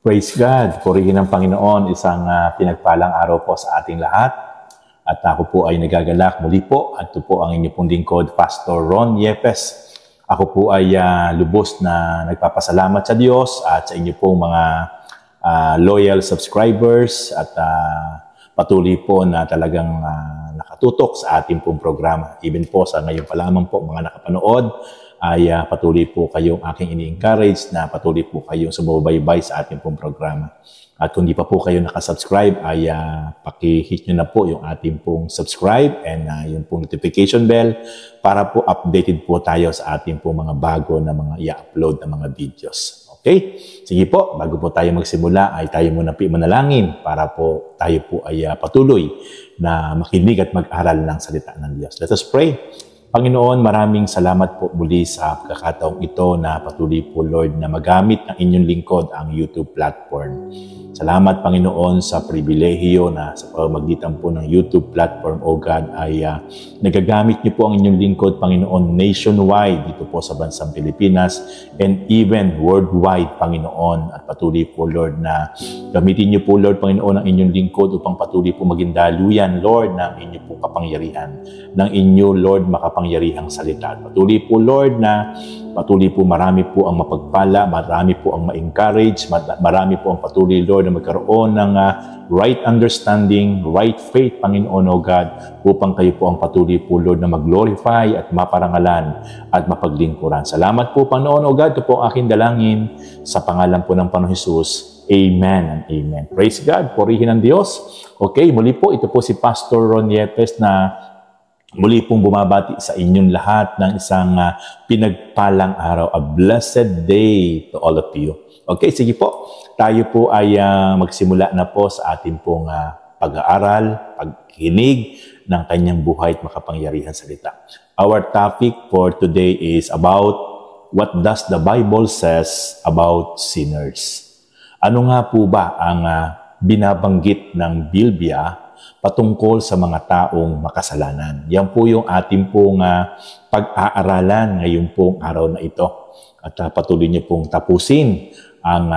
Praise God. Purihin ng Panginoon. Isang pinagpalang araw po sa ating lahat. At ako po ay nagagalak muli po. At ito po ang inyong pong lingkod, Pastor Ron Yepes. Ako po ay lubos na nagpapasalamat sa Diyos at sa inyo pong mga loyal subscribers at patuloy po na talagang nakatutok sa ating pong programa. Even po sa ngayon pa lamang po mga nakapanood, ay patuloy po kayong aking ini-encourage na patuloy po kayong sumubaybay sa ating pong programa. At kung di pa po kayo nakasubscribe, ay paki-hit nyo na po yung ating pong subscribe and yung pong notification bell para po updated po tayo sa ating pong mga bago na mga i-upload na mga videos. Okay? Sige po, bago po tayo magsimula, ay tayo muna po manalangin para po tayo po ay patuloy na makinig at mag-aral ng salita ng Diyos. Let us pray. Panginoon, maraming salamat po muli sa pagkakataong ito na patuloy po, Lord, na magamit ng inyong lingkod ang YouTube platform. Salamat, Panginoon, sa pribilehiyo na sa pamamagitan po ng YouTube platform, O God, ay nagagamit niyo po ang inyong lingkod, Panginoon, nationwide dito po sa bansang Pilipinas and even worldwide, Panginoon. At patuloy po, Lord, na gamitin niyo po, Lord, Panginoon, ang inyong lingkod upang patuloy po maging daluyan, Lord, ng inyong po kapangyarihan, ng inyo, Lord, makapangyarihang salita. At patuloy po, Lord, na patuloy po marami po ang mapagpala, marami po ang ma-encourage, marami po ang patuloy, Lord, na magkaroon ng right understanding, right faith, Panginoon, O God, upang kayo po ang patuloy po, Lord, na mag-glorify at maparangalan at mapaglingkuran. Salamat po, Panginoon, O God. Ito po ang aking dalangin sa pangalan po ng Panginoon Hesus. Amen and amen. Praise God. Purihin ang Diyos. Okay, muli po, ito po si Pastor Ron Yepes na muli pong bumabati sa inyong lahat ng isang pinagpalang araw. A blessed day to all of you. Okay, sige po. Tayo po ay magsimula na po sa ating pong pag-aaral, pagkinig ng kanyang buhay at makapangyarihan salita. Our topic for today is about what does the Bible says about sinners. Ano nga po ba ang binabanggit ng Biblia patungkol sa mga taong makasalanan? Yan po yung ating pong pag-aaralan ngayon pong araw na ito. At patuloy niyo pong tapusin ang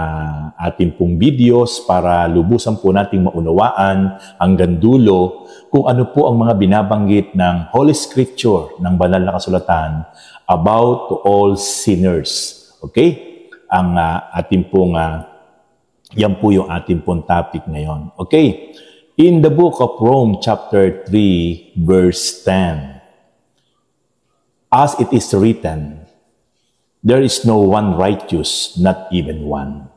ating pong videos para lubusan po nating maunawaan hanggang dulo kung ano po ang mga binabanggit ng Holy Scripture, ng banal na kasulatan about to all sinners. Okay? Ang ating pong yan po yung ating pong topic ngayon. Okay? In the book of Rome, chapter 3, verse 10, as it is written, there is no one righteous, not even one.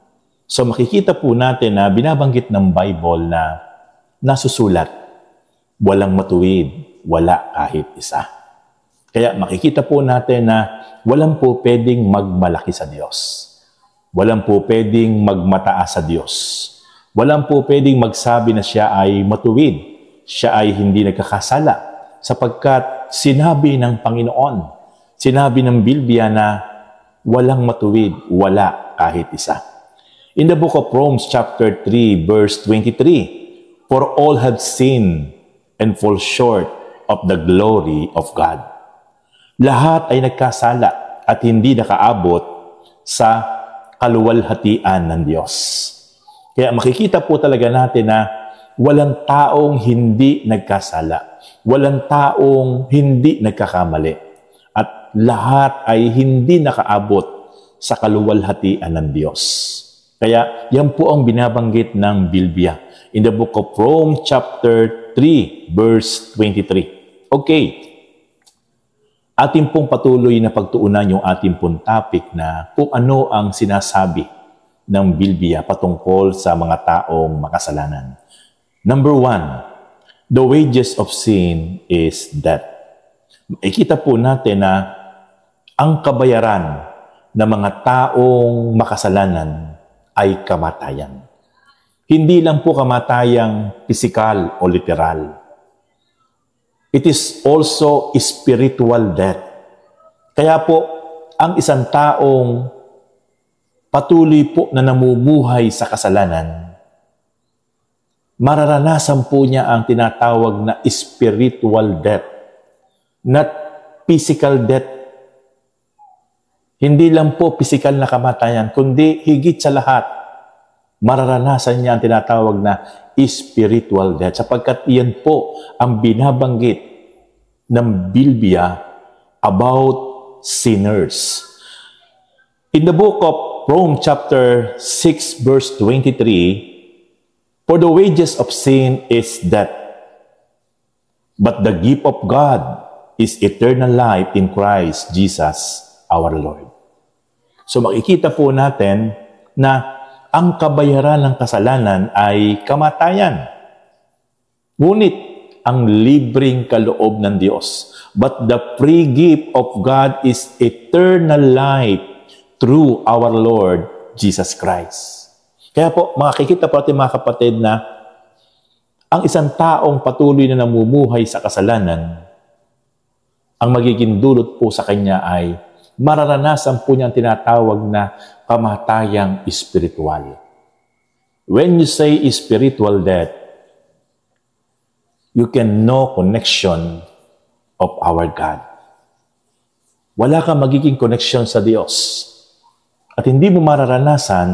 So makikita po natin na binabanggit ng Bible na nasusulat, walang matuwid, wala kahit isa. Kaya makikita po natin na walang po pwedeng magmalaki sa Diyos. Walang po pwedeng magmataas sa Diyos. Walang po pwedeng magsabi na siya ay matuwid, siya ay hindi nagkakasala, sapagkat sinabi ng Panginoon, sinabi ng Biblia na walang matuwid, wala kahit isa. In the book of Romans chapter 3, verse 23, for all have sinned and fall short of the glory of God. Lahat ay nagkasala at hindi nakaabot sa kaluwalhatian ng Diyos. Kaya makikita po talaga natin na walang taong hindi nagkasala. Walang taong hindi nagkakamali. At lahat ay hindi nakaabot sa kaluwalhatian ng Diyos. Kaya yan po ang binabanggit ng Biblia. In the book of Rome, chapter 3, verse 23. Okay. Ating pong patuloy na pagtuunan yung ating pong topic na kung ano ang sinasabi ng Biblia patungkol sa mga taong makasalanan. Number 1, the wages of sin is death. Ikita po natin na ang kabayaran ng mga taong makasalanan ay kamatayan. Hindi lang po kamatayang pisikal o literal. It is also spiritual death. Kaya po, ang isang taong patuloy po na namumuhay sa kasalanan, mararanasan po niya ang tinatawag na spiritual death, not physical death. Hindi lang po physical na kamatayan, kundi higit sa lahat, mararanasan niya ang tinatawag na spiritual death sapagkat iyan po ang binabanggit ng Biblia about sinners. In the book of Rome chapter 6 verse 23, for the wages of sin is death, but the gift of God is eternal life in Christ Jesus our Lord. So makikita po natin na ang kabayaran ng kasalanan ay kamatayan. Ngunit ang libreng kaloob ng Diyos. But the free gift of God is eternal life through our Lord Jesus Christ. Kaya po, makikita po natin mga kapatid na ang isang taong patuloy na namumuhay sa kasalanan, ang magiging dulot po sa kanya ay mararanasan po niya ang tinatawag na kamatayang spiritual. When you say spiritual death, you can know connection of our God. Wala kang magiging connection sa Diyos. At hindi mo mararanasan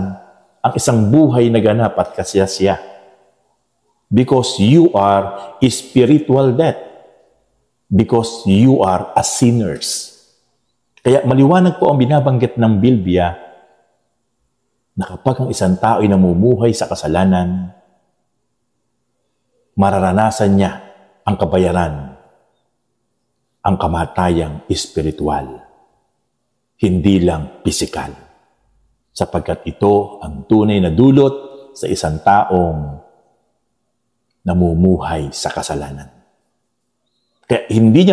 ang isang buhay na ganap at kasiyasiya. Because you are spiritual death. Because you are a sinners. Kaya maliwanag po ang binabanggit ng Biblia na kapag ang isang tao ay namumuhay sa kasalanan, mararanasan niya ang kabayaran, ang kamatayang espiritual, hindi lang pisikal. Sapagkat ito ang tunay na dulot sa isang taong namumuhay sa kasalanan. Kaya hindi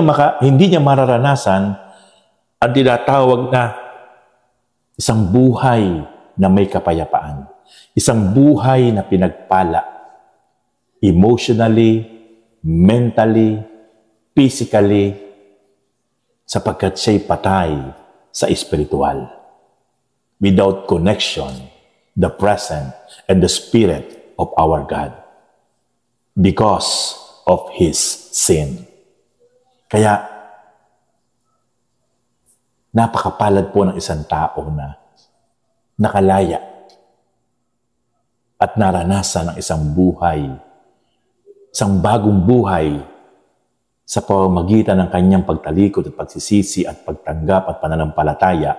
niya mararanasan ang tinatawag na isang buhay na may kapayapaan. Isang buhay na pinagpala. Emotionally, mentally, physically, sapagkat siya'y patay sa espiritual. Without connection, the presence and the Spirit of our God. Because of His sin. Kaya, napakapalad po ng isang tao na nakalaya at naranasan ng isang buhay, isang bagong buhay sa pamamagitan ng kanyang pagtalikod at pagsisisi at pagtanggap at pananampalataya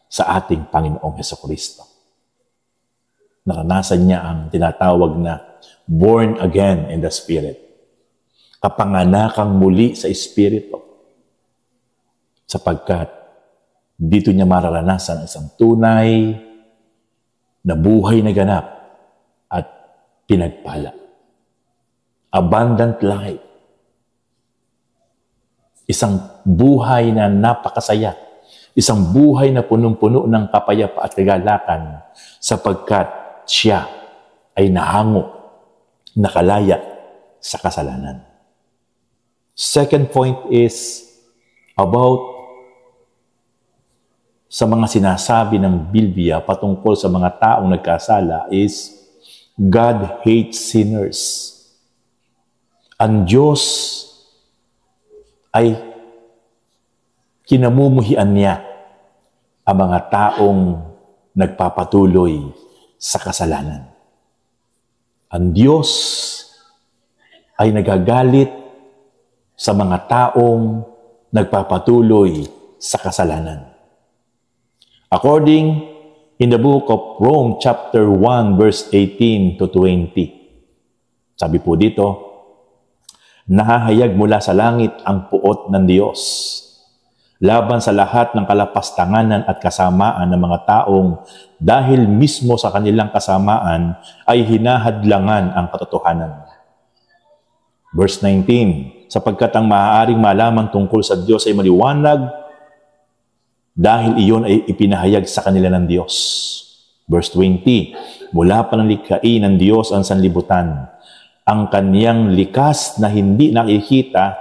sa ating Panginoong Hesukristo. Naranasan niya ang tinatawag na born again in the Spirit. Kapanganakang muli sa Espiritu. Sapagkat dito niya mararanasan ang isang tunay na buhay na ganap at pinagpala. Abundant life. Isang buhay na napakasaya. Isang buhay na punong-puno ng kapayapa at kagalakan sapagkat siya ay nahango, nakalaya sa kasalanan. Second point is about sa mga sinasabi ng Biblia patungkol sa mga taong nagkasala is God hates sinners. Ang Diyos ay kinamumuhian niya ang mga taong nagpapatuloy sa kasalanan. Ang Diyos ay nagagalit sa mga taong nagpapatuloy sa kasalanan. According in the book of Rome chapter 1 verse 18 to 20. Sabi po dito, nahahayag mula sa langit ang puot ng Diyos laban sa lahat ng kalapastanganan at kasamaan ng mga taong dahil mismo sa kanilang kasamaan ay hinahadlangan ang katotohanan. Verse 19, sapagkat ang maaaring malaman tungkol sa Diyos ay maliwanag dahil iyon ay ipinahayag sa kanila ng Diyos. Verse 20, mula pa ng likhain ng Diyos ang sanlibutan, ang kanyang likas na hindi nakikita,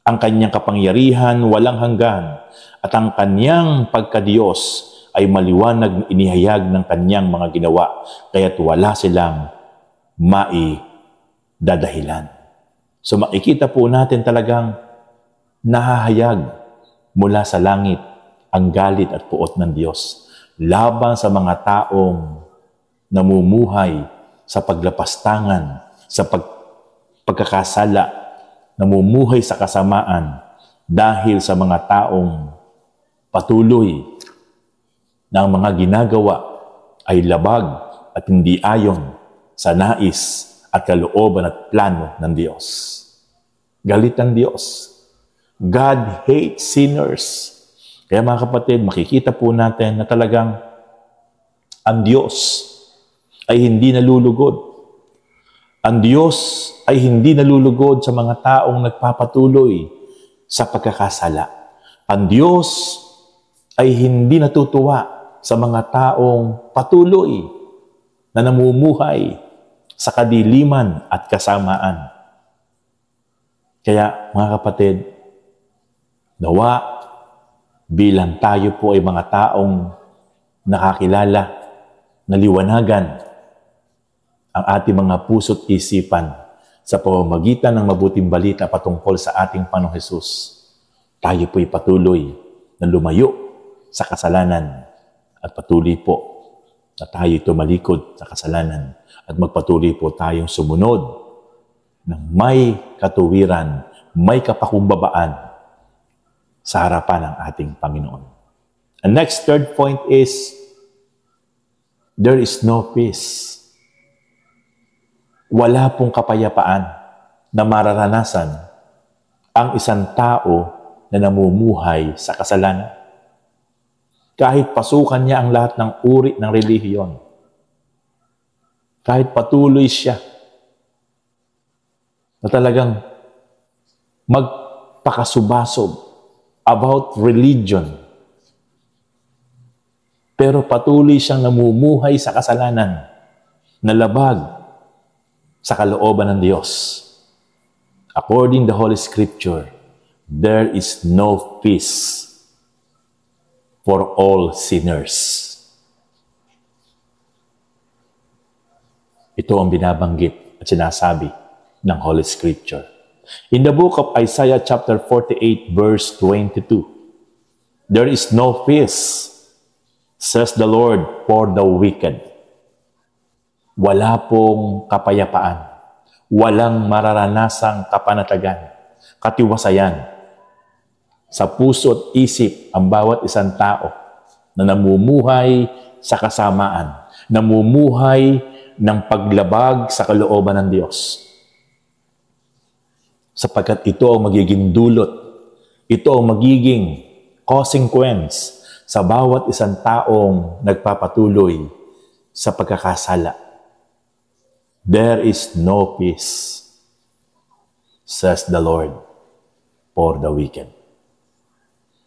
ang kanyang kapangyarihan walang hanggan, at ang kanyang pagka-Diyos ay maliwanag na inihayag ng kanyang mga ginawa, kaya't wala silang maidadahilan. So makikita po natin talagang nahahayag mula sa langit ang galit at puot ng Diyos laban sa mga taong namumuhay sa paglapastangan, sa pagkakasala, namumuhay sa kasamaan dahil sa mga taong patuloy na ang mga ginagawa ay labag at hindi ayon sa nais at kalooban at plano ng Diyos. Galit ng Diyos. God hates sinners. Kaya mga kapatid, makikita po natin na talagang ang Diyos ay hindi nalulugod. Ang Diyos ay hindi nalulugod sa mga taong nagpapatuloy sa pagkakasala. Ang Diyos ay hindi natutuwa sa mga taong patuloy na namumuhay sa kadiliman at kasamaan. Kaya mga kapatid, nawa bilang tayo po ay mga taong nakakilala, naliwanagan ang ating mga puso't isipan sa pamamagitan ng mabuting balita patungkol sa ating Panginoong Hesus. Tayo po'y patuloy na lumayo sa kasalanan at patuloy po na tayo tumalikod sa kasalanan at magpatuloy po tayong sumunod ng may katuwiran, may kapakumbabaan sa harapan ng ating Panginoon. And next, third point is, there is no peace. Wala pong kapayapaan na mararanasan ang isang tao na namumuhay sa kasalanan. Kahit pasukan niya ang lahat ng uri ng relihiyon. Kahit patuloy siya na talagang magpakasubasob about religion. Pero patuloy siyang namumuhay sa kasalanan na labag sa kalooban ng Diyos. According to the Holy Scripture, there is no peace for all sinners. Ito ang binabanggit at sinasabi ng Holy Scripture. In the book of Isaiah chapter 48 verse 22, there is no peace, says the Lord, for the wicked. Wala pong kapayapaan. Walang mararanasang kapanatagan, katiwasayan sa puso at isip ang bawat isang tao na namumuhay sa kasamaan, namumuhay ng paglabag sa kalooban ng Diyos. Sapagkat ito ang magiging dulot, ito ang magiging consequence sa bawat isang taong nagpapatuloy sa pagkakasala. There is no peace, says the Lord, for the wicked.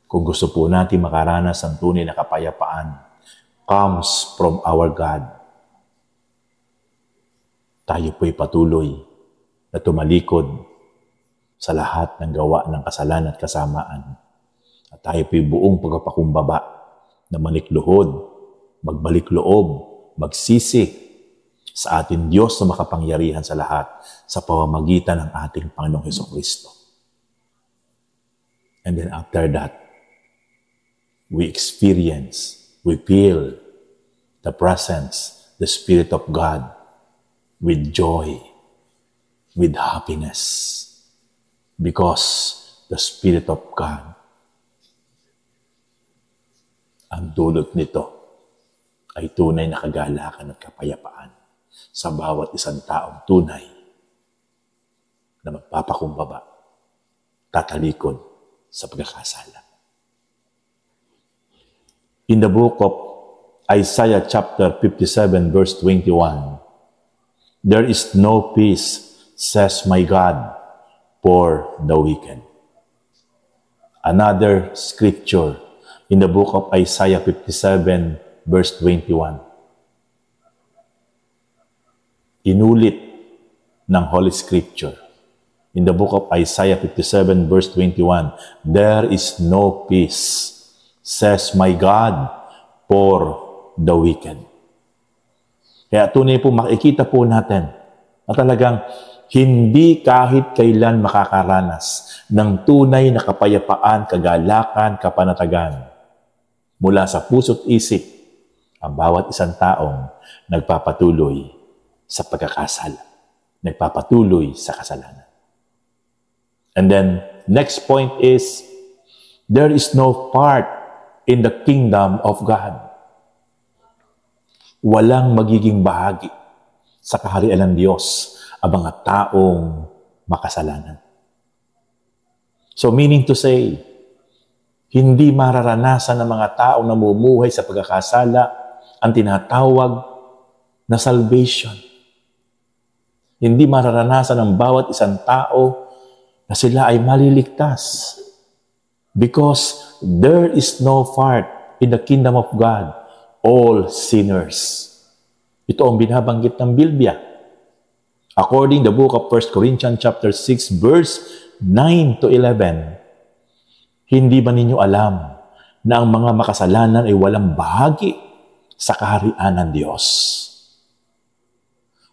Kung gusto po natin makaranas ng tunay na kapayapaan, comes from our God. Tayo po'y patuloy na tumalikod sa lahat ng gawa ng kasalanan at kasamaan. At tayo po'y buong pagpapakumbaba na manikluhod, magbalik loob, magsisi sa ating Diyos na makapangyarihan sa lahat sa pamamagitan ng ating Panginoong Hesukristo. And then after that, we experience, we feel the presence, the Spirit of God with joy, with happiness, because the Spirit of God, ang dulot nito ay tunay na kagalakan at kapayapaan sa bawat isang taong tunay na magpapakumbaba, tatalikod sa pagkakasala. In the book of Isaiah chapter 57 verse 21, there is no peace, says my God, for the wicked. Another scripture in the book of Isaiah 57 verse 21. Inulit ng Holy Scripture. In the book of Isaiah 57 verse 21, there is no peace, says my God, for the wicked. Kaya tunay po makikita po natin na talagang hindi kahit kailan makakaranas ng tunay na kapayapaan, kagalakan, kapanatagan mula sa puso't isip Ang bawat isang taong nagpapatuloy sa pagkakasala, nagpapatuloy sa kasalanan. And then, next point is, there is no part in the kingdom of God. Walang magiging bahagi sa kaharian ng Diyos ang mga taong makasalanan. So meaning to say, hindi mararanasan ng mga taong namumuhay sa pagkakasala ang tinatawag na salvation. Hindi mararanasan ng bawat isang tao na sila ay maliligtas. Because there is no part in the kingdom of God, all sinners. Ito ang binabanggit ng Biblia. According to the book of 1 Corinthians chapter 6, verse 9 to 11, hindi ba ninyo alam na ang mga makasalanan ay walang bahagi sa kaharian ng Diyos?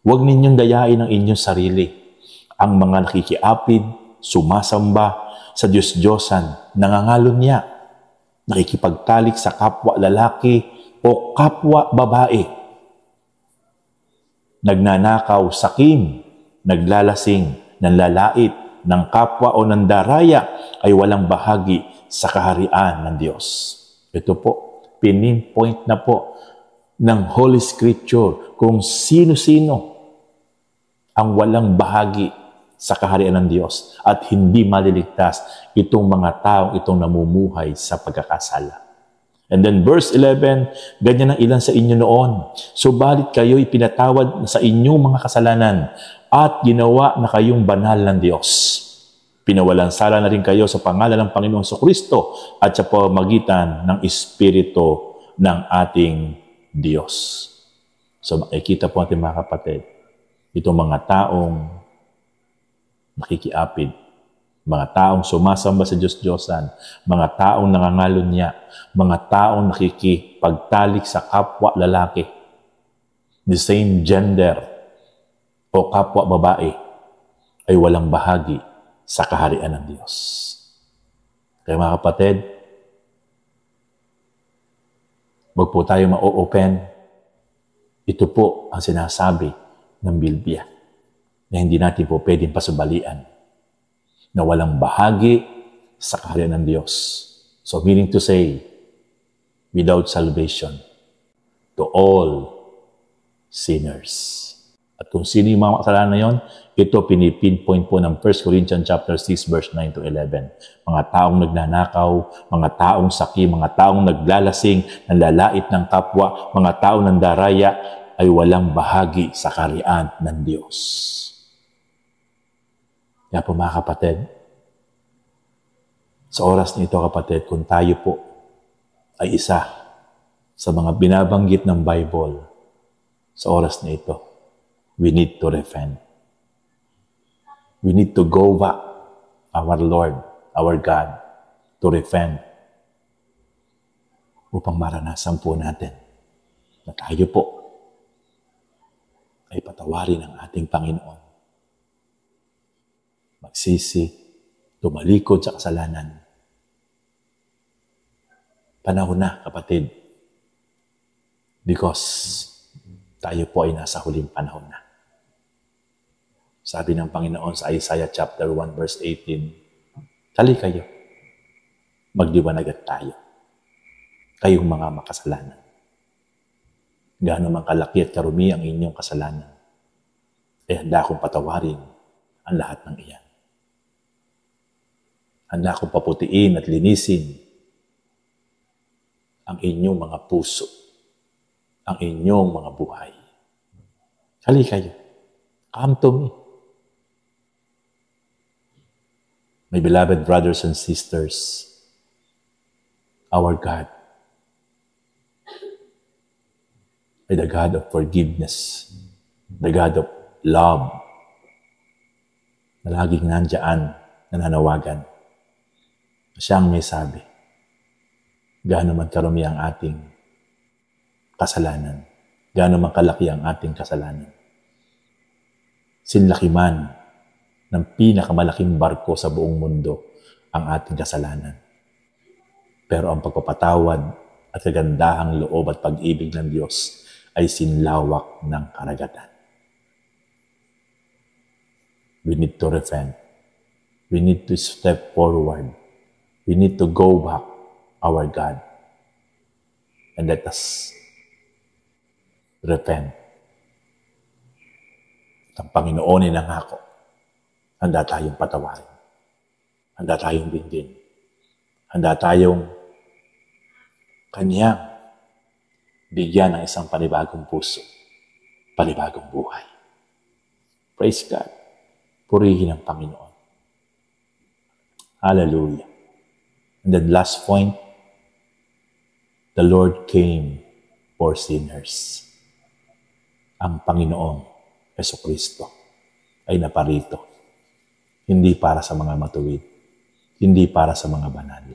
Huwag ninyong dayain ang inyong sarili. Ang mga nakikiapid, sumasamba sa Diyos-Diyosan, nangangalon niya, nakikipagtalik sa kapwa lalaki o kapwa babae, nagnanakaw, sakim, naglalasing, nanlalait, ng kapwa o ng daraya ay walang bahagi sa kaharian ng Diyos. Ito po, pinpoint na po ng Holy Scripture kung sino-sino ang walang bahagi sa kaharian ng Diyos at hindi maliligtas itong mga taong itong namumuhay sa pagkakasala. And then verse 11, ganyan ang ilan sa inyo noon. Subalit kayo'y pinatawad sa inyong mga kasalanan at ginawa na kayong banal ng Diyos. Pinawalang sala na rin kayo sa pangalan ng Panginoong Kristo at sa pamamagitan ng Espiritu ng ating Diyos. So makikita po natin mga kapatid, itong mga taong nakikiapid, mga taong sumasamba sa Diyos-Diyosan, mga taong nangangalon niya, mga taong nakikipagtalik sa kapwa lalaki, the same gender o kapwa babae, ay walang bahagi sa kaharian ng Diyos. Kaya mga kapatid, wag po tayo ma-open. Ito po ang sinasabi ng Biblia na hindi natin po pwedeng pasubalian na walang bahagi sa kaharian ng Diyos. So meaning to say, without salvation to all sinners. At kung sino yung mga kasalanan na yun, ito pinipinpoint po ng 1 Corinthians chapter 6, verse 9 to 11. Mga taong nagnanakaw, mga taong saki, mga taong naglalasing, nanlalait ng kapwa, mga taong nandaraya, ay walang bahagi sa kaharian ng Diyos. Kaya po mga kapatid, sa oras na ito kapatid, kung tayo po ay isa sa mga binabanggit ng Bible, sa oras na ito, we need to repent. We need to go back, our Lord, our God, to repent upang maranasan po natin na tayo po ay patawarin ng ating Panginoon. Magsisi, tumalikod sa kasalanan. Panahon na, kapatid, because tayo po ay nasa huling panahon na. Sabi ng Panginoon sa Isaiah chapter 1 verse 18, "Tali kayo, magdiwanagat tayo, kayong mga makasalanan. Gaano man kalaki at karumi ang inyong kasalanan, handa akong patawarin ang lahat ng iyan. Handa akong paputiin at linisin ang inyong mga puso, ang inyong mga buhay. Hali kayo, come to me." My beloved brothers and sisters, our God ay the God of forgiveness, the God of love, na laging nandyan, nananawagan. Siya ang may sabi, gaano man karumi ang ating kasalanan, gaano man kalaki ang ating kasalanan, sinlaki man ng pinakamalaking barko sa buong mundo ang ating kasalanan. Pero ang pagpapatawad at kagandahang loob at pag-ibig ng Diyos ay sinlawak ng karagatan. We need to repent. We need to step forward. We need to go back our God. And let us repent. Ang Panginoon ay nangako. Handa tayong patawarin. Handa tayong dinggin. Handa tayong Kanyang bigyan ng isang panibagong puso, panibagong buhay. Praise God. Purihin ang Panginoon. Hallelujah. And then last point, the Lord came for sinners. Ang Panginoong Jesucristo ay naparito. Hindi para sa mga matuwid, hindi para sa mga banal,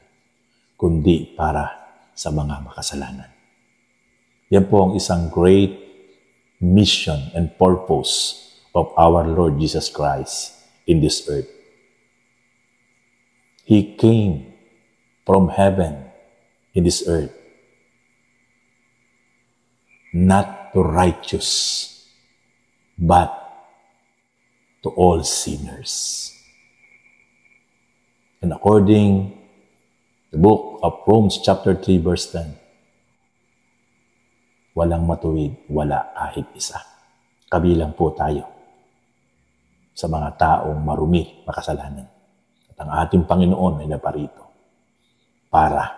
kundi para sa mga makasalanan. Yan po ang isang great mission and purpose of our Lord Jesus Christ in this earth. He came from heaven in this earth, not to righteous, but to all sinners. And according the book of Romans chapter 3 verse 10, walang matuwid, wala kahit isa. Kabilang po tayo sa mga taong marumi, makasalanan. At ang ating Panginoon ay naparito para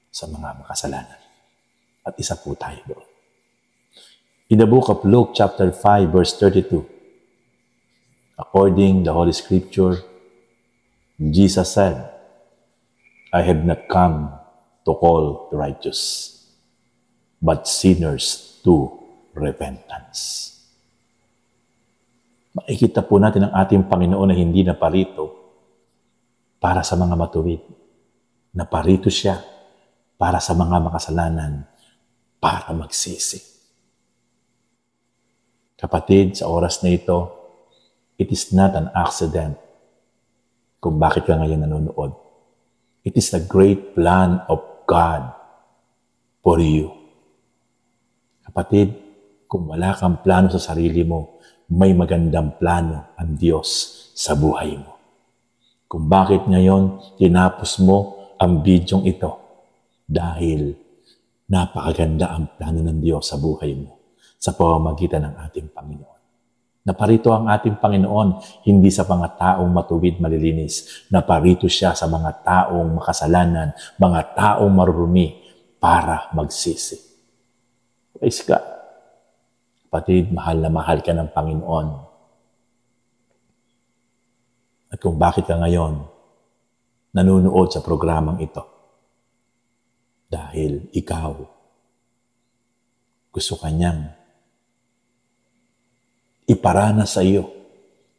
sa mga makasalanan. At isa po tayo doon. In the book of Luke chapter 5 verse 32, according the Holy Scripture, Jesus said, I have not come to call the righteous, but sinners to repentance. Makikita po natin ang ating Panginoon na hindi naparito para sa mga matuwid. Naparito siya para sa mga makasalanan, para magsisi. Kapatid, sa oras na ito, it is not an accident kung bakit ka ngayon nanonood. It is the great plan of God for you. Kapatid, kung wala kang plano sa sarili mo, may magandang plano ang Diyos sa buhay mo. Kung bakit ngayon tinapos mo ang bidyong ito, dahil napakaganda ang plano ng Diyos sa buhay mo sa pamamagitan ng ating Panginoon. Naparito ang ating Panginoon hindi sa mga taong matuwid malilinis. Naparito siya sa mga taong makasalanan, mga taong marurumi para magsisi. Praise God. Kapatid, mahal na mahal ka ng Panginoon. At kung bakit ka ngayon nanunood sa programang ito, dahil ikaw gusto kanyang iparana sa iyo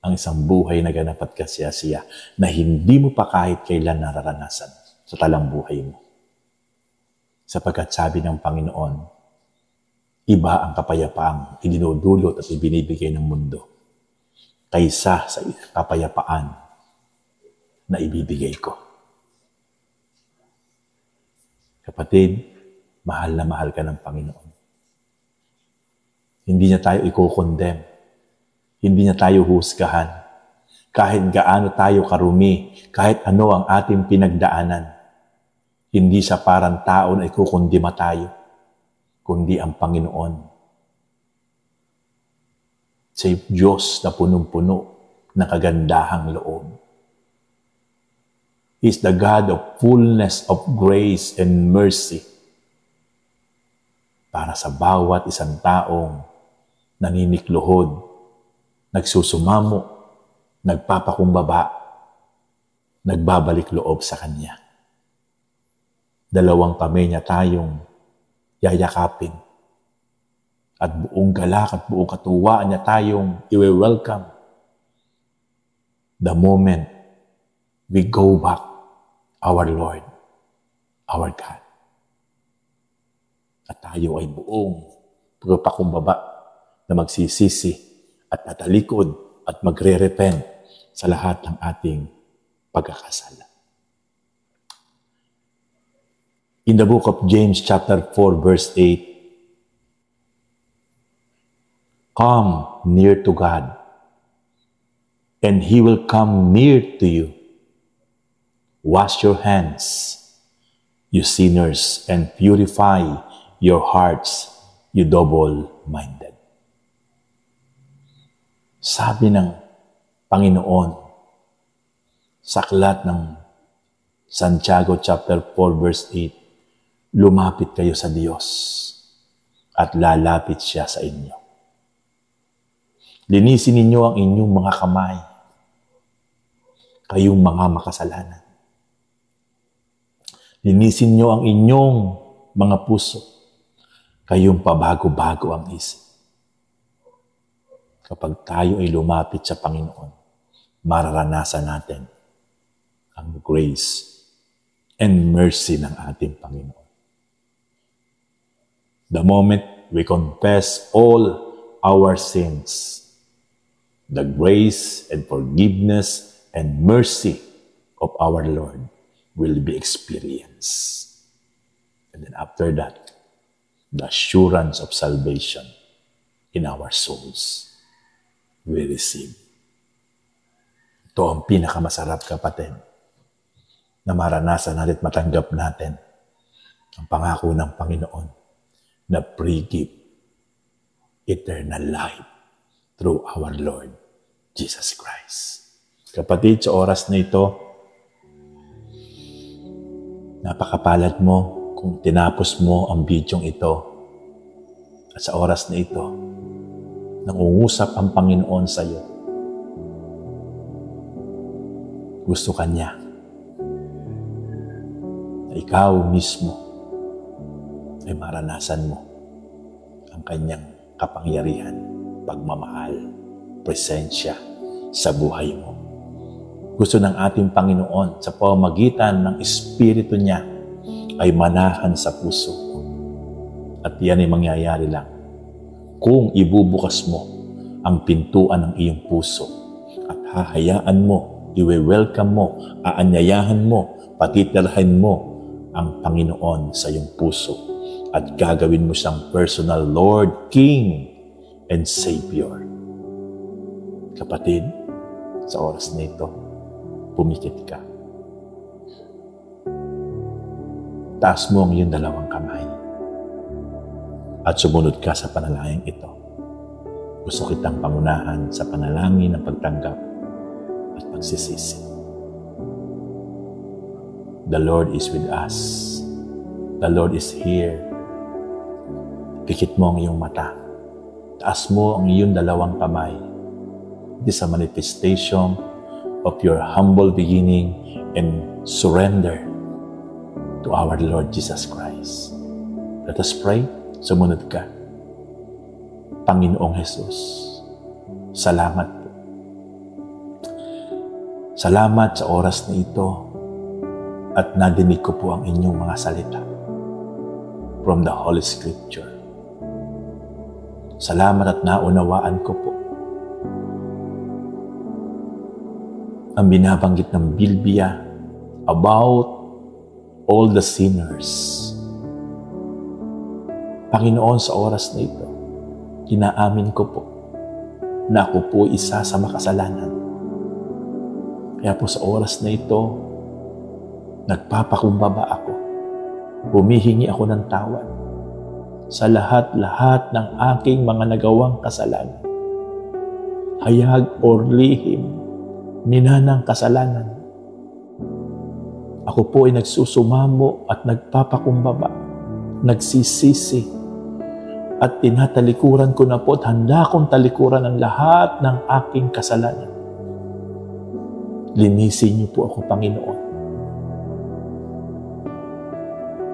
ang isang buhay na ganap at kasiyasiya na hindi mo pa kahit kailan nararanasan sa talang buhay mo. Sapagkat sabi ng Panginoon, iba ang kapayapaang idinudulot at ibinibigay ng mundo kaysa sa kapayapaan na ibibigay ko. Kapatid, mahal na mahal ka ng Panginoon. Hindi niya tayo i-condemn. Hindi niya tayo husgahan. Kahit gaano tayo karumi, kahit ano ang ating pinagdaanan, hindi siya parang tao na ikukundima tayo, kundi ang Panginoon. Sa Diyos na punong-puno ng kagandahang loob. He is the God of fullness of grace and mercy para sa bawat isang taong naninikluhod, nagsusumamo, nagpapakumbaba, nagbabalik loob sa Kanya. Dalawang kamay niya tayong yayakapin at buong galak at buong katuwaan niya tayong i-welcome the moment we go back our Lord, our God. At tayo ay buong pagpapakumbaba na magsisisi at tatalikod at magre-repent sa lahat ng ating pagkakasala. In the book of James chapter 4 verse 8, come near to God, and He will come near to you. Wash your hands, you sinners, and purify your hearts, you double-minded. Sabi ng Panginoon sa aklat ng Santiago chapter 4 verse 8, lumapit kayo sa Diyos at lalapit siya sa inyo. Linisin ninyo ang inyong mga kamay, kayong mga makasalanan. Linisin niyo ang inyong mga puso, kayong pabago-bago ang isip. Kapag tayo ay lumapit sa Panginoon, mararanasan natin ang grace and mercy ng ating Panginoon. The moment we confess all our sins, the grace and forgiveness and mercy of our Lord will be experienced. And then after that, the assurance of salvation in our souls we receive. Ito ang pinakamasarap, kapatid, na maranasan natin at matanggap natin ang pangako ng Panginoon na pre-gift eternal life through our Lord Jesus Christ. Kapatid, sa oras na ito, napakapalad mo kung tinapos mo ang bidyong ito. At sa oras na ito, nangungusap ang Panginoon sa iyo. Gusto ka niya na ikaw mismo ay maranasan mo ang kanyang kapangyarihan, pagmamahal, presensya sa buhay mo. Gusto ng ating Panginoon sa pamamagitan ng Espiritu niya ay manahan sa puso mo. At yan ay mangyayari lang kung ibubukas mo ang pintuan ng iyong puso at hahayaan mo, i-welcome mo, aanyayahan mo, patitirhan mo ang Panginoon sa iyong puso at gagawin mo siyang personal Lord, King, and Savior. Kapatid, sa oras na ito, pumikit ka. Taas mo ang iyong dalawang kamay at sumunod ka sa panalangin ito. Gusto kitang pangunahan sa panalangin ng pagtanggap at pagsisisi. The Lord is with us. The Lord is here. Pikit mo ang iyong mata. Taas mo ang iyong dalawang kamay. It is a manifestation of your humble beginning and surrender to our Lord Jesus Christ. Let us pray. Sumunod ka. Panginoong Jesus, salamat po. Salamat sa oras na ito at nadinig ko po ang inyong mga salita from the Holy Scripture. Salamat at naunawaan ko po ang binabanggit ng Biblia about all the sinners. Panginoon, sa oras na ito, inaamin ko po na ako po isa sa makasalanan. Kaya po sa oras na ito, nagpapakumbaba ako. Humihingi ako ng tawad sa lahat-lahat ng aking mga nagawang kasalanan. Hayag or lihim, minanang kasalanan. Ako po ay nagsusumamo at nagpapakumbaba, nagsisisi, at tinatalikuran ko na po at handa kong talikuran ang lahat ng aking kasalanan. Linisin niyo po ako, Panginoon,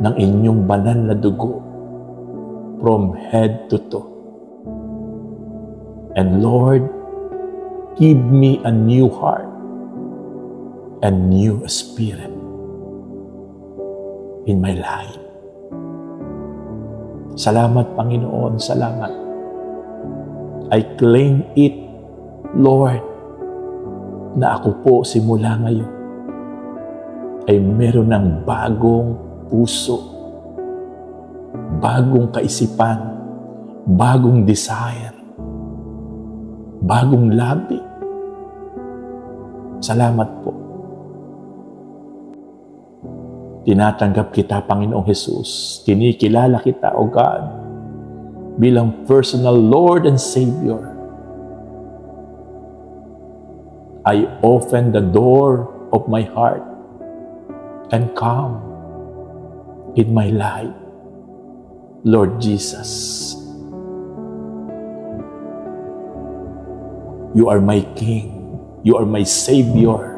ng inyong banal na dugo from head to toe. And Lord, give me a new heart and new spirit in my life. Salamat, Panginoon, salamat. I claim it, Lord, na ako po simula ngayon ay meron ng bagong puso bagong kaisipan, bagong desire, bagong labi. Salamat po. Tinatanggap kita, Panginoong Jesus. Kinikilala kita, O God, bilang personal Lord and Savior. I open the door of my heart and come in my life, Lord Jesus. You are my King. You are my Savior.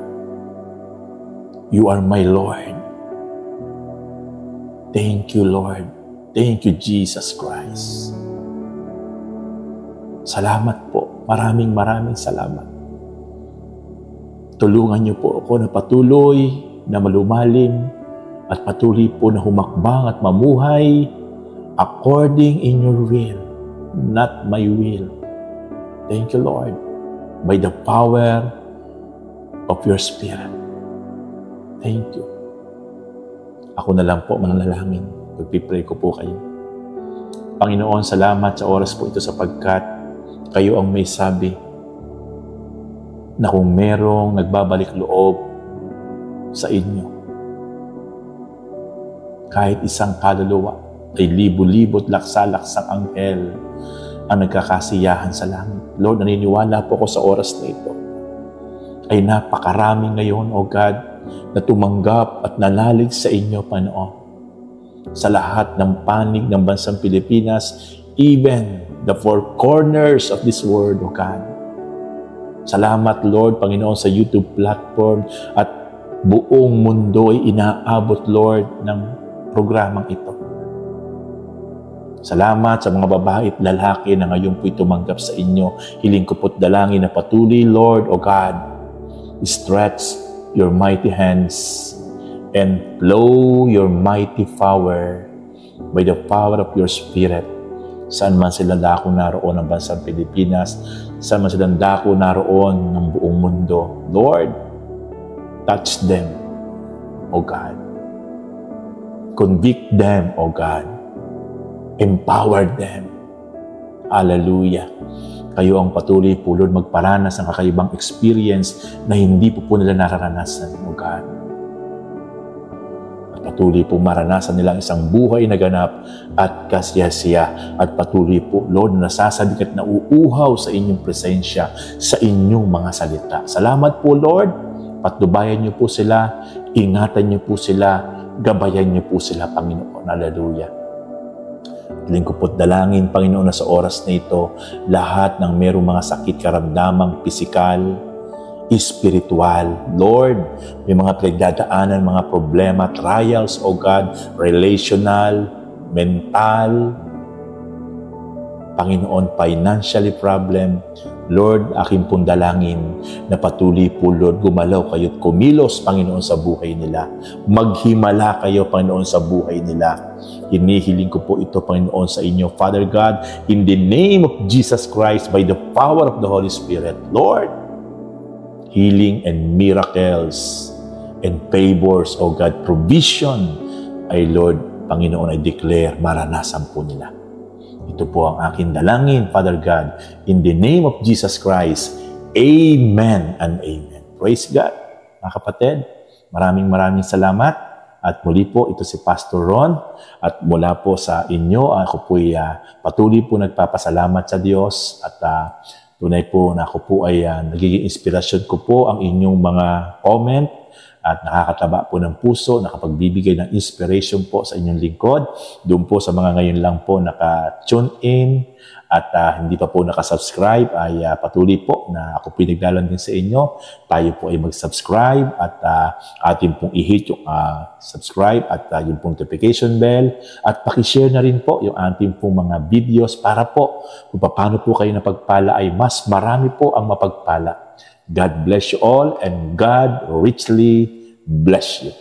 You are my Lord. Thank you, Lord. Thank you, Jesus Christ. Salamat po. Maraming salamat. Tulungan niyo po ako na patuloy na malumalim at patuloy po na humakbang at mamuhay according in your will, not my will. Thank you, Lord, by the power of your Spirit. Thank you. Ako na lang po mananalangin. Pagpipray ko po kayo. Panginoon, salamat sa oras po ito sapagkat kayo ang may sabi na kung merong nagbabalik loob sa inyo, kahit isang kaluluwa ay libo-libo't laksa-laksang anghel ang nagkakasiyahan sa langit. Lord, naniniwala po ako sa oras na ito ay napakarami ngayon, O God, na tumanggap at nanalig sa inyo, Panginoon, sa lahat ng panig ng bansang Pilipinas, even the four corners of this world, O God. Salamat, Lord, Panginoon, sa YouTube platform at buong mundo ay inaabot, Lord, ng programang ito. Salamat sa mga babae at lalaki na ngayon po'y tumanggap sa inyo. Hiling ko po't dalangin na patuloy, Lord, O God, stretch your mighty hands and flow your mighty power by the power of your Spirit. Saan man sila dako naroon ng bansang Pilipinas, saan man sila dako naroon ng buong mundo. Lord, touch them, O God. Convict them, O God. Empower them. Hallelujah. Kayo ang patuloy po, Lord, magparanas ng kakaibang experience na hindi po nila nararanasan, O God. At patuloy po maranasan nila isang buhay na ganap at kasiyasiya. At patuloy po, Lord, na nasasadik at nauuhaw sa inyong presensya, sa inyong mga salita. Salamat po, Lord. Patnubayan niyo po sila, ingatan niyo po sila, gabayan niyo po sila, Panginoon. Hallelujah. Hiling ko po't dalangin, Panginoon, na sa oras na ito, lahat ng merong mga sakit, karamdamang pisikal, espiritual. Lord, may mga pinagdadaanan, mga problema, trials, O God, relational, mental, Panginoon, financially problem. Lord, aking pong dalangin na patuloy po, Lord, gumalaw kayo at kumilos, Panginoon, sa buhay nila. Maghimala kayo, Panginoon, sa buhay nila. Hinihiling ko po ito, Panginoon, sa inyo, Father God, in the name of Jesus Christ, by the power of the Holy Spirit. Lord, healing and miracles and favors, O God, provision, ay Lord, Panginoon, I declare, maranasan po nila. Ito po ang aking dalangin, Father God, in the name of Jesus Christ. Amen and amen. Praise God. Mga kapatid, maraming salamat. At muli po, ito si Pastor Ron. At mula po sa inyo, ako po'y patuloy po nagpapasalamat sa Diyos. At tunay po na ako po ay nagiging inspirasyon ko po ang inyong mga comment. At nakakataba po ng puso, nakapagbibigay ng inspiration po sa inyong lingkod. Doon po sa mga ngayon lang po naka-tune in at hindi pa po nakasubscribe, ay patuloy po na ako pinagdalan din sa inyo. Tayo po ay mag-subscribe at atin pong i-hit yung subscribe at yung pong notification bell. At pakishare na rin po yung ating pong mga videos para po kung paano po kayo napagpala ay mas marami po ang mapagpala. God bless you all and God richly bless you.